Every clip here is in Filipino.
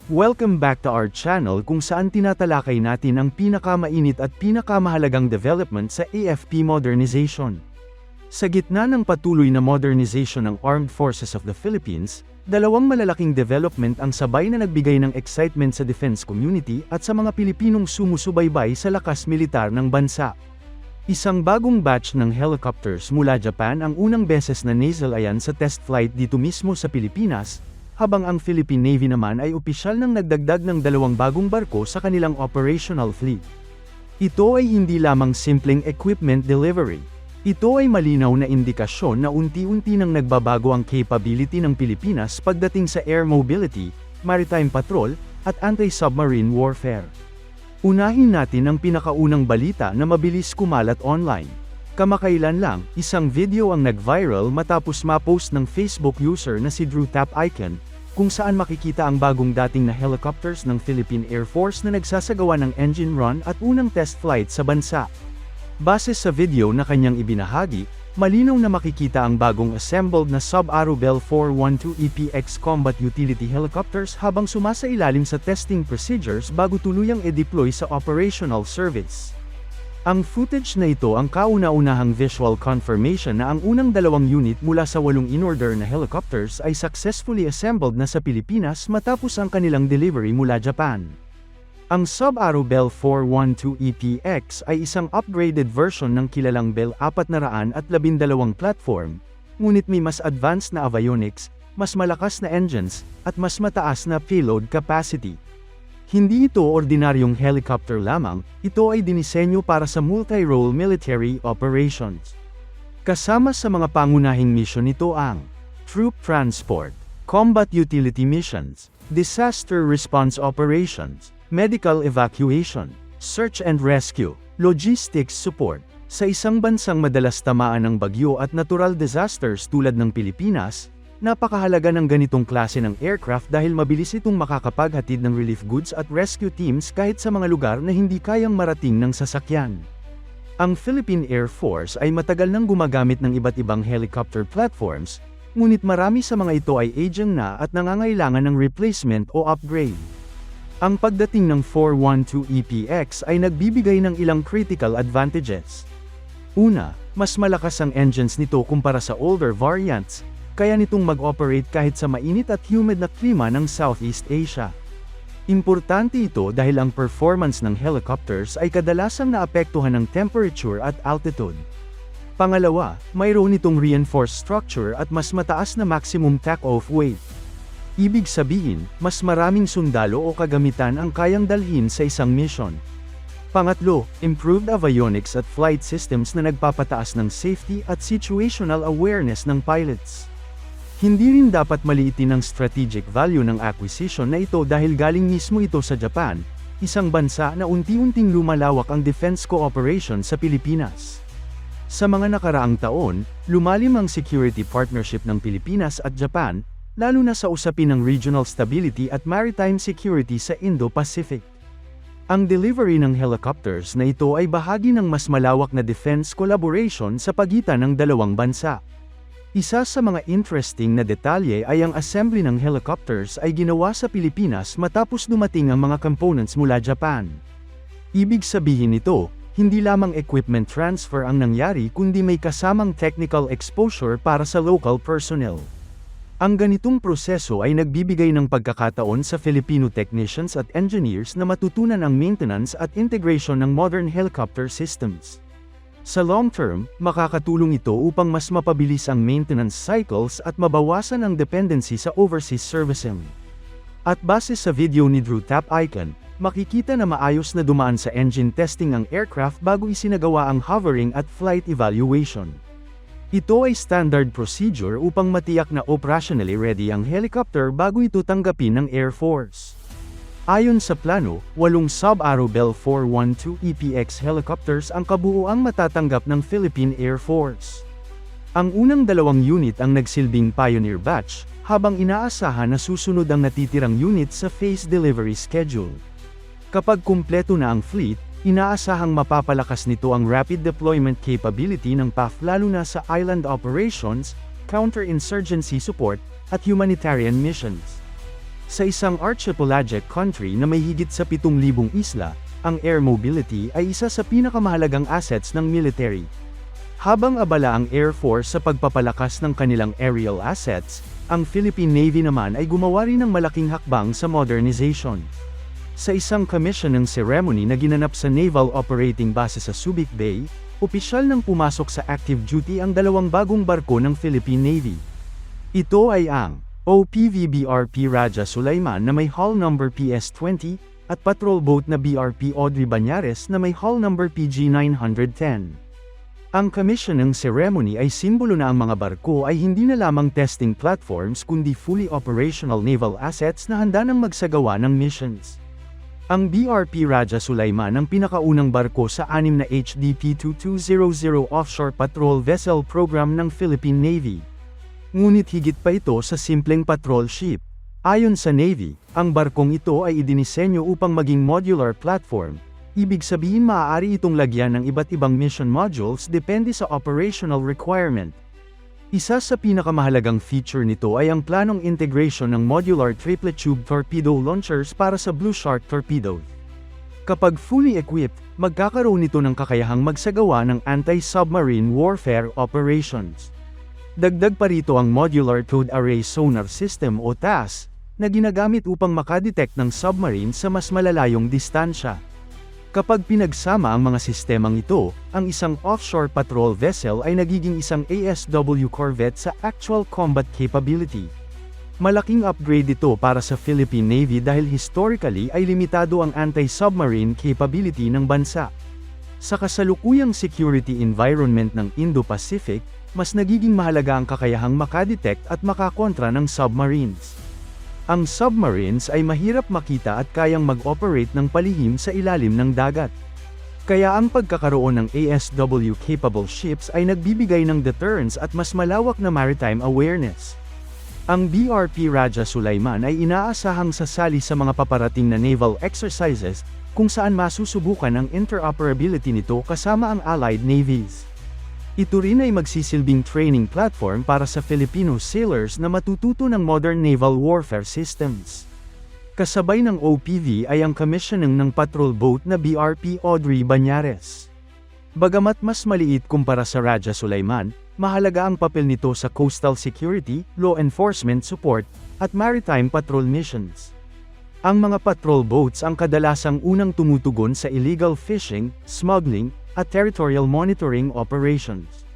Welcome back to our channel kung saan tinatalakay natin ang pinakamainit at pinakamahalagang development sa AFP modernization. Sa gitna ng patuloy na modernization ng Armed Forces of the Philippines, dalawang malalaking development ang sabay na nagbigay ng excitement sa defense community at sa mga Pilipinong sumusubaybay sa lakas militar ng bansa. Isang bagong batch ng helicopters mula Japan ang unang beses na nasalayan sa test flight dito mismo sa Pilipinas, habang ang Philippine Navy naman ay opisyal nang nagdagdag ng dalawang bagong barko sa kanilang operational fleet. Ito ay hindi lamang simpleng equipment delivery. Ito ay malinaw na indikasyon na unti-unti nang nagbabago ang capability ng Pilipinas pagdating sa air mobility, maritime patrol, at anti-submarine warfare. Unahin natin ang pinakaunang balita na mabilis kumalat online. Kamakailan lang, isang video ang nag-viral matapos ma-post ng Facebook user na si Drew Tap Icon, kung saan makikita ang bagong dating na helicopters ng Philippine Air Force na nagsasagawa ng engine run at unang test flight sa bansa. Base sa video na kanyang ibinahagi, malinaw na makikita ang bagong assembled na Sub-Aero Bell 412 EPX combat utility helicopters habang sumasailalim sa testing procedures bago tuluyang e-deploy sa operational service. Ang footage na ito ang kauna-unahang visual confirmation na ang unang dalawang unit mula sa 8 in-order na helicopters ay successfully assembled na sa Pilipinas matapos ang kanilang delivery mula Japan. Ang Sub-Aero Bell 412 EPX ay isang upgraded version ng kilalang Bell 412 platform, ngunit may mas advanced na avionics, mas malakas na engines, at mas mataas na payload capacity. Hindi ito ordinaryong helicopter lamang, ito ay dinisenyo para sa multi-role military operations. Kasama sa mga pangunahing misyon nito ang troop transport, combat utility missions, disaster response operations, medical evacuation, search and rescue, logistics support. Sa isang bansang madalas tamaan ng bagyo at natural disasters tulad ng Pilipinas, napakahalaga ng ganitong klase ng aircraft dahil mabilis itong makakapaghatid ng relief goods at rescue teams kahit sa mga lugar na hindi kayang marating ng sasakyan. Ang Philippine Air Force ay matagal nang gumagamit ng iba't ibang helicopter platforms, ngunit marami sa mga ito ay aging na at nangangailangan ng replacement o upgrade. Ang pagdating ng 412 EPX ay nagbibigay ng ilang critical advantages. Una, mas malakas ang engines nito kumpara sa older variants, kaya nitong mag-operate kahit sa mainit at humid na klima ng Southeast Asia. Importante ito dahil ang performance ng helicopters ay kadalasang naapektuhan ng temperature at altitude. Pangalawa, mayroon itong reinforced structure at mas mataas na maximum takeoff weight. Ibig sabihin, mas maraming sundalo o kagamitan ang kayang dalhin sa isang mission. Pangatlo, improved avionics at flight systems na nagpapataas ng safety at situational awareness ng pilots. Hindi rin dapat maliitin ang strategic value ng acquisition na ito dahil galing mismo ito sa Japan, isang bansa na unti-unting lumalawak ang defense cooperation sa Pilipinas. Sa mga nakaraang taon, lumalim ang security partnership ng Pilipinas at Japan, lalo na sa usapin ng regional stability at maritime security sa Indo-Pacific. Ang delivery ng helicopters na ito ay bahagi ng mas malawak na defense collaboration sa pagitan ng dalawang bansa. Isa sa mga interesting na detalye ay ang assembly ng helicopters ay ginawa sa Pilipinas matapos dumating ang mga components mula Japan. Ibig sabihin nito, hindi lamang equipment transfer ang nangyari kundi may kasamang technical exposure para sa local personnel. Ang ganitong proseso ay nagbibigay ng pagkakataon sa Filipino technicians at engineers na matutunan ang maintenance at integration ng modern helicopter systems. Sa long term, makakatulong ito upang mas mapabilis ang maintenance cycles at mabawasan ang dependency sa overseas servicing. At base sa video ni Drew Tap Icon, makikita na maayos na dumaan sa engine testing ang aircraft bago isinagawa ang hovering at flight evaluation. Ito ay standard procedure upang matiyak na operationally ready ang helicopter bago ito tanggapin ng Air Force. Ayon sa plano, 8 Sub-Aero Bell 412 EPX helicopters ang kabuuang matatanggap ng Philippine Air Force. Ang unang 2 unit ang nagsilbing pioneer batch, habang inaasahan na susunod ang natitirang unit sa phase delivery schedule. Kapag kumpleto na ang fleet, inaasahang mapapalakas nito ang rapid deployment capability ng PAF lalo na sa island operations, counter-insurgency support, at humanitarian missions. Sa isang archipelagic country na may higit sa 7,000 isla, ang air mobility ay isa sa pinakamahalagang assets ng military. Habang abala ang Air Force sa pagpapalakas ng kanilang aerial assets, ang Philippine Navy naman ay gumawa rin ng malaking hakbang sa modernization. Sa isang commissioning ceremony na ginanap sa Naval Operating Base sa Subic Bay, opisyal nang pumasok sa active duty ang dalawang bagong barko ng Philippine Navy. Ito ay ang OPV BRP Raja Sulaiman na may hull number PS-20, at patrol boat na BRP Audrey Banyares na may hull number PG-910. Ang commissioning ceremony ay simbolo na ang mga barko ay hindi na lamang testing platforms kundi fully operational naval assets na handa nang magsagawa ng missions. Ang BRP Raja Sulaiman ang pinakaunang barko sa 6 na HDP-2200 offshore patrol vessel program ng Philippine Navy. Ngunit higit pa ito sa simpleng patrol ship. Ayon sa Navy, ang barkong ito ay idinisenyo upang maging modular platform. Ibig sabihin maaari itong lagyan ng iba't ibang mission modules depende sa operational requirement. Isa sa pinakamahalagang feature nito ay ang planong integration ng modular triplet-tube torpedo launchers para sa Blue Shark torpedo. Kapag fully equipped, magkakaroon nito ng kakayahang magsagawa ng anti-submarine warfare operations. Dagdag pa rito ang Modular Towed Array Sonar System o TAS, na ginagamit upang makadetect ng submarine sa mas malalayong distansya. Kapag pinagsama ang mga sistemang ito, ang isang offshore patrol vessel ay nagiging isang ASW corvette sa actual combat capability. Malaking upgrade ito para sa Philippine Navy dahil historically ay limitado ang anti-submarine capability ng bansa. Sa kasalukuyang security environment ng Indo-Pacific, mas nagiging mahalaga ang kakayahang makadetect at makakontra ng submarines. Ang submarines ay mahirap makita at kayang mag-operate ng palihim sa ilalim ng dagat. Kaya ang pagkakaroon ng ASW-capable ships ay nagbibigay ng deterrence at mas malawak na maritime awareness. Ang BRP Raja Sulaiman ay inaasahang sasali sa mga paparating na naval exercises, kung saan masusubukan ang interoperability nito kasama ang allied navies. Ito rin ay magsisilbing training platform para sa Filipino sailors na matututo ng modern naval warfare systems. Kasabay ng OPV ay ang commissioning ng patrol boat na BRP Audrey Banyares. Bagamat mas maliit kumpara sa Raja Sulaiman, mahalaga ang papel nito sa coastal security, law enforcement support, at maritime patrol missions. Ang mga patrol boats ang kadalasang unang tumutugon sa illegal fishing, smuggling, at territorial monitoring operations.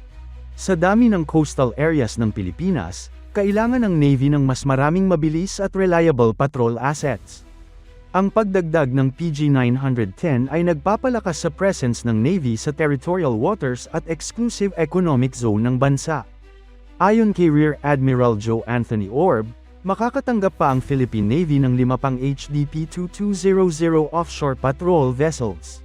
Sa dami ng coastal areas ng Pilipinas, kailangan ng Navy ng mas maraming mabilis at reliable patrol assets. Ang pagdagdag ng PG-910 ay nagpapalakas sa presence ng Navy sa territorial waters at exclusive economic zone ng bansa. Ayon kay Rear Admiral Joe Anthony Orb, makakatanggap pa ang Philippine Navy ng 5 pang HDP-2200 offshore patrol vessels.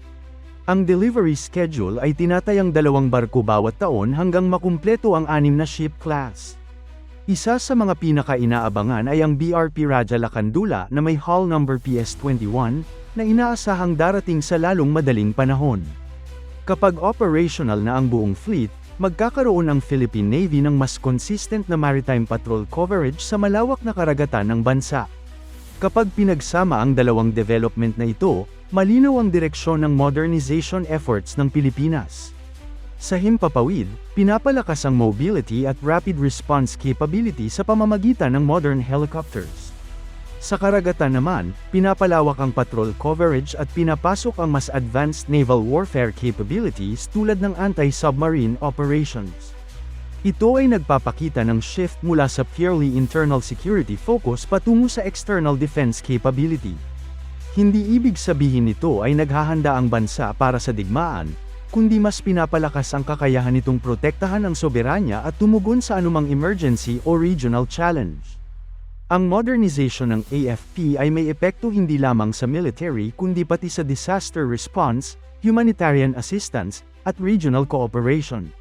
Ang delivery schedule ay tinatayang 2 barko bawat taon hanggang makumpleto ang 6 na ship class. Isa sa mga pinaka-inaabangan ay ang BRP Raja Lacandula na may hull number PS-21, na inaasahang darating sa lalong madaling panahon. Kapag operational na ang buong fleet, magkakaroon ang Philippine Navy ng mas consistent na maritime patrol coverage sa malawak na karagatan ng bansa. Kapag pinagsama ang dalawang development na ito, malinaw ang direksyon ng modernization efforts ng Pilipinas. Sa himpapawid, pinapalakas ang mobility at rapid response capability sa pamamagitan ng modern helicopters. Sa karagatan naman, pinapalawak ang patrol coverage at pinapasok ang mas advanced naval warfare capabilities tulad ng anti-submarine operations. Ito ay nagpapakita ng shift mula sa purely internal security focus patungo sa external defense capability. Hindi ibig sabihin nito ay naghahanda ang bansa para sa digmaan, kundi mas pinapalakas ang kakayahan nitong protektahan ang soberanya at tumugon sa anumang emergency o regional challenge. Ang modernization ng AFP ay may epekto hindi lamang sa military kundi pati sa disaster response, humanitarian assistance, at regional cooperation.